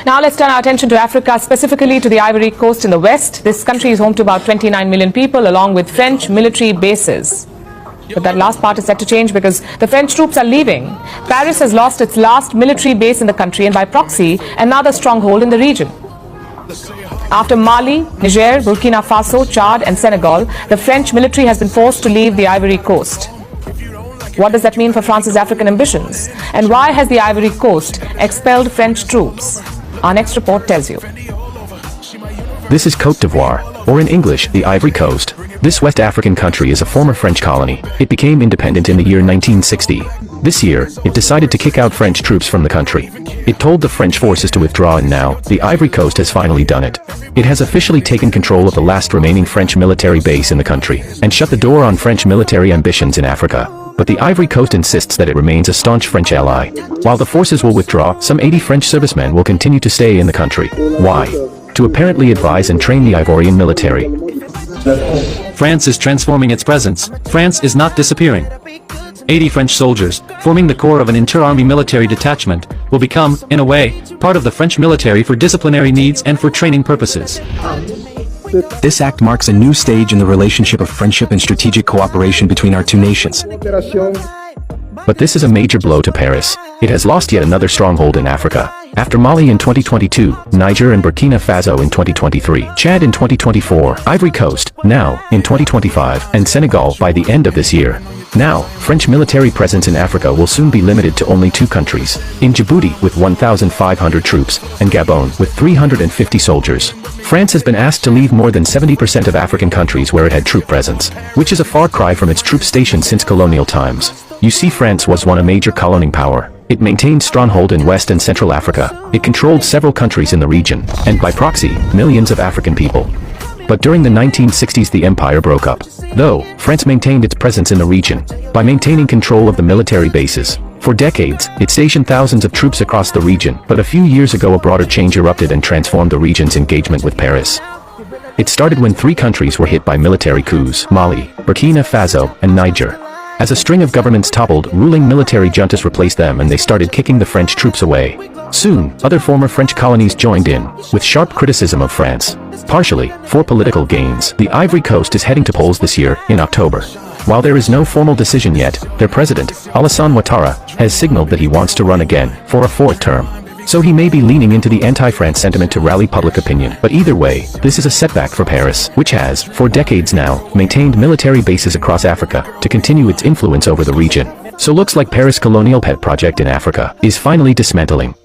Now let's turn our attention to Africa, specifically to the Ivory Coast in the west. This country is home to about 29 million people, along with French military bases. But that last part is set to change because the French troops are leaving. Paris has lost its last military base in the country and by proxy, another stronghold in the region. After Mali, Niger, Burkina Faso, Chad and Senegal, the French military has been forced to leave the Ivory Coast. What does that mean for France's African ambitions? And why has the Ivory Coast expelled French troops? Our next report tells you. This is Côte d'Ivoire, or in English, the Ivory Coast. This West African country is a former French colony. It became independent in the year 1960. This year, it decided to kick out French troops from the country. It told the French forces to withdraw, and now, the Ivory Coast has finally done it. It has officially taken control of the last remaining French military base in the country, and shut the door on French military ambitions in Africa. But the Ivory Coast insists that it remains a staunch French ally. While the forces will withdraw, some 80 French servicemen will continue to stay in the country. Why? To apparently advise and train the Ivorian military. France is transforming its presence. France is not disappearing. 80 French soldiers, forming the core of an inter-army military detachment, will become, in a way, part of the French military for disciplinary needs and for training purposes. This act marks a new stage in the relationship of friendship and strategic cooperation between our two nations. But this is a major blow to Paris. It has lost yet another stronghold in Africa. After Mali in 2022, Niger and Burkina Faso in 2023, Chad in 2024, Ivory Coast, now, in 2025, and Senegal by the end of this year. Now, French military presence in Africa will soon be limited to only two countries, in Djibouti with 1,500 troops, and Gabon with 350 soldiers. France has been asked to leave more than 70% of African countries where it had troop presence, which is a far cry from its troop stations since colonial times. You see, France was once a major colonying power. It maintained stronghold in West and Central Africa. It controlled several countries in the region, and by proxy, millions of African people. But during the 1960s the empire broke up. Though, France maintained its presence in the region by maintaining control of the military bases. For decades, it stationed thousands of troops across the region, but a few years ago a broader change erupted and transformed the region's engagement with Paris. It started when three countries were hit by military coups: Mali, Burkina Faso, and Niger. As a string of governments toppled, ruling military juntas replaced them and they started kicking the French troops away. Soon, other former French colonies joined in, with sharp criticism of France. Partially, for political gains, the Ivory Coast is heading to polls this year, in October. While there is no formal decision yet, their president, Alassane Ouattara, has signaled that he wants to run again, for a fourth term. So he may be leaning into the anti-France sentiment to rally public opinion. But either way, this is a setback for Paris, which has, for decades now, maintained military bases across Africa, to continue its influence over the region. So looks like Paris' colonial pet project in Africa is finally dismantling.